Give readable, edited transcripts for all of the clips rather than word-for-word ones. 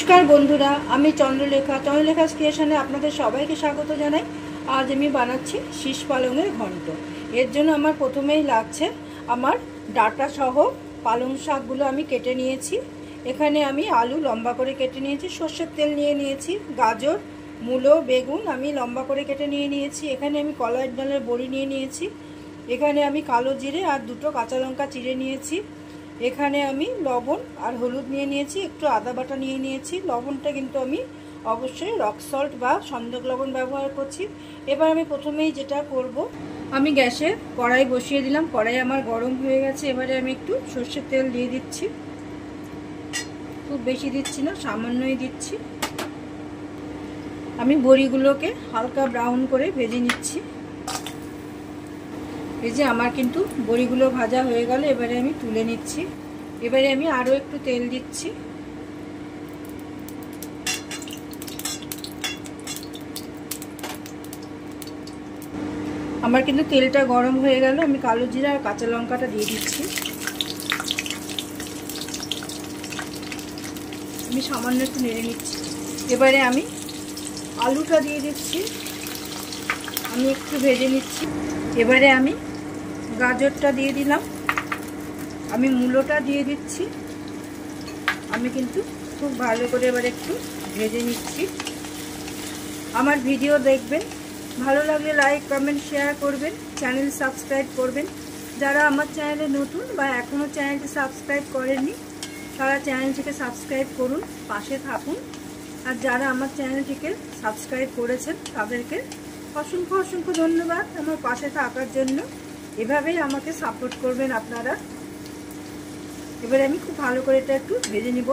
नमस्कार बंधुरा आमी चंद्रलेखा क्रिएशने आपनादेर सबाइके स्वागत जानाई। आज आमी बानाচ্ছি शीश पालंगेर घंट। एर जोन्नो आमार प्रथमेई लागছে आमार डाटा सह पालंग शाकगुलो आमी केटे निয়েছি। एखाने आमी आलू लम्बा करे केटे निয়েছি, सर्षेर तेल निये निয়েছি, गाजर मूलो बेगुन आमी लम्बा करे केटे निये निয়েছি। एखाने आमी कलाइर डालेर बड़ी निये निয়েছি। एखाने आमी कालो जिरे और दुटो काँचा लंका चिरे निয়েছি। एखाने आमी लवण और हलुद निये निয়েছি, एकटू आदा बाटा निये निয়েছি। लवणटा किन्तु आमी अवश्यई रक सल्ट बा सन्दक लवण व्यवहार करছি। एबार आमी प्रथमेई जेटा करब, आमी गैसे कड़ाई बसिए दिलाम। कड़ाई आमार गरम हये गेছে। एबारे आमी एकटू सर्षेर तेल दिए दिচ্ছি, खूब बेशी दिচ্ছি ना, सामान्यई दिচ্ছি। आमी बड़ीगुलोके हालका ब्राउन करे भेजे निচ্ছি। এই যে আমার কিন্তু বড়িগুলো ভাজা হয়ে গেল। এবারে আমি তুলে নিচ্ছি। এবারে আমি আরো একটু তেল দিচ্ছি। আমার কিন্তু তেলটা গরম হয়ে গেল। আমি কালো জিরা আর কাঁচা লঙ্কাটা দিয়ে দিচ্ছি। আমি সামান্য একটু নেড়ে নিচ্ছি। এবারে আমি আলুটা দিয়ে দিচ্ছি। আমি একটু ভেজে নিচ্ছি। এবারে আমি গাজরটা দিয়ে দিলাম। আমি মূলোটা দিয়ে দিচ্ছি। আমি কিন্তু খুব ভালো করে এবার একটু ভেজে নিচ্ছি। আমার ভিডিও দেখবেন, ভালো লাগলে লাইক কমেন্ট শেয়ার করবেন, চ্যানেল সাবস্ক্রাইব করবেন। যারা আমার চ্যানেলে নতুন বা এখনো চ্যানেলটি সাবস্ক্রাইব করেননি তারা চ্যানেলটিকে সাবস্ক্রাইব করুন, পাশে থাকুন। আর যারা আমার চ্যানেলটিকে সাবস্ক্রাইব করেছেন তাদেরকে অসংখ্য অসংখ্য ধন্যবাদ আমার পাশে থাকার জন্য। এভাবেই আমাকে সাপোর্ট করবেন আপনারা। এবারে আমি খুব ভালো করে এটা একটু ভেজে নিব।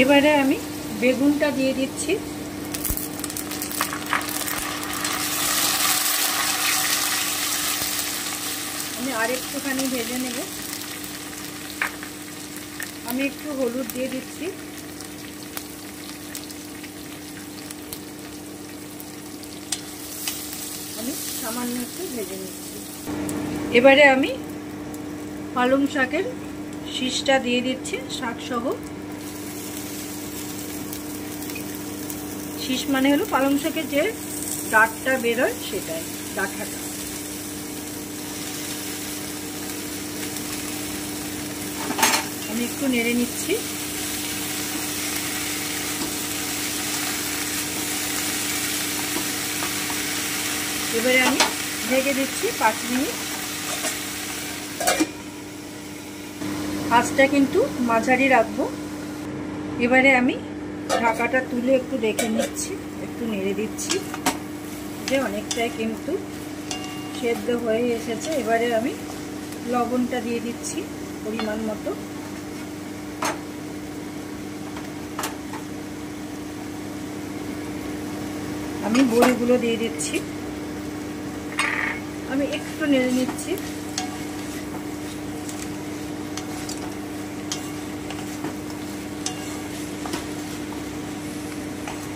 এবারে আমি বেগুনটা দিয়ে দিচ্ছি। আমি আরেকটুখানি ভেজে নেব। আমি একটু হলুদ দিয়ে দিচ্ছি। আমি সামান্য একটু ভেজে নিচ্ছি। এবারে আমি পালং শাকের শীষটা দিয়ে দিচ্ছি, শাক সহ। শীষ মানে হলো পালং শাকের যে ডাঁটটা বেরোয় সেটাই, ডাঁটাটা। আমি একটু নেড়ে নিচ্ছি। এবারে আমি ঢেকে দিচ্ছি 5 মিনিট। আঁচটা কিন্তু মাঝারি রাখবো। এবারে আমি ঢাকাটা তুলে একটু দেখে নিচ্ছি, একটু নেড়ে দিচ্ছি যে অনেকটাই কিন্তু সেদ্ধ হয়ে এসেছে। এবারে আমি লবণটা দিয়ে দিচ্ছি পরিমাণ মতো। আমি বড়িগুলো দিয়ে দিচ্ছি। আমি একটু নেড়ে নিচ্ছি।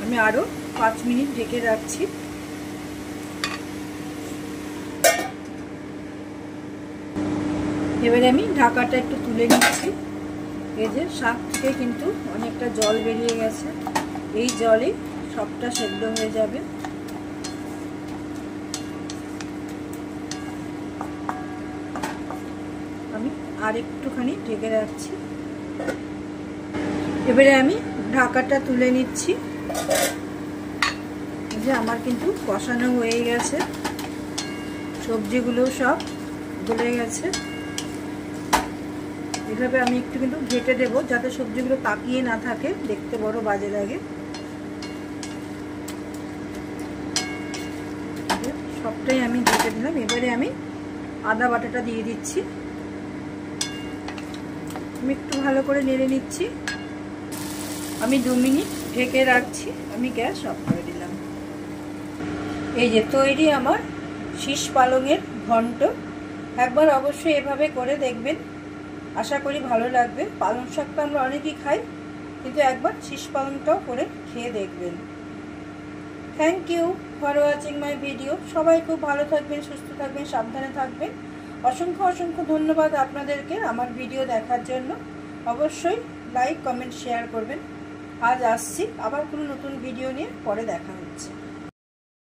আমি আরো 5 মিনিট ঢেকে রাখছি। এবারে আমি ঢাকাটা একটু তুলে নিচ্ছি। এই যে শাক থেকে কিন্তু অনেকটা জল বেরিয়ে গেছে, এই জলে সবটা সেদ্ধ হয়ে যাবে। আমি আর একটুখানি ঢেকে রাখছি। এবারে আমি ঢাকাটা তুলে নিচ্ছি। যে আমার কিন্তু কষানো হয়ে গেছে, সবজিগুলো সব গলে গেছে। এভাবে আমি একটু কিন্তু ঘেটে দেবো যাতে সবজিগুলো তাকিয়ে না থাকে, দেখতে বড় বাজে লাগে। সবটাই আমি ঘেটে দিলাম। এবারে আমি আদা বাটাটা দিয়ে দিচ্ছি। আমি একটু ভালো করে নেড়ে নিচ্ছি। আমি 2 মিনিট ঢেকে রাখছি। আমি গ্যাস অফ করে দিলাম। এই যে তৈরি আমার শীষ পালংয়ের ঘন্ট। একবার অবশ্যই এভাবে করে দেখবেন, আশা করি ভালো লাগবে। পালং শাক তো আমরা অনেকেই খাই, কিন্তু একবার শীষ পালংটাও করে খেয়ে দেখবেন। Thank you for watching my video. সবাই খুব ভালো থাকবেন, সুস্থ থাকবেন, সাবধানে থাকবেন। অসংখ্য অসংখ্য ধন্যবাদ আপনাদেরকে আমার ভিডিও দেখার জন্য। অবশ্যই লাইক কমেন্ট শেয়ার করবেন। আজ আসছি, আবার কোনো নতুন ভিডিও নিয়ে পরে দেখা হচ্ছে।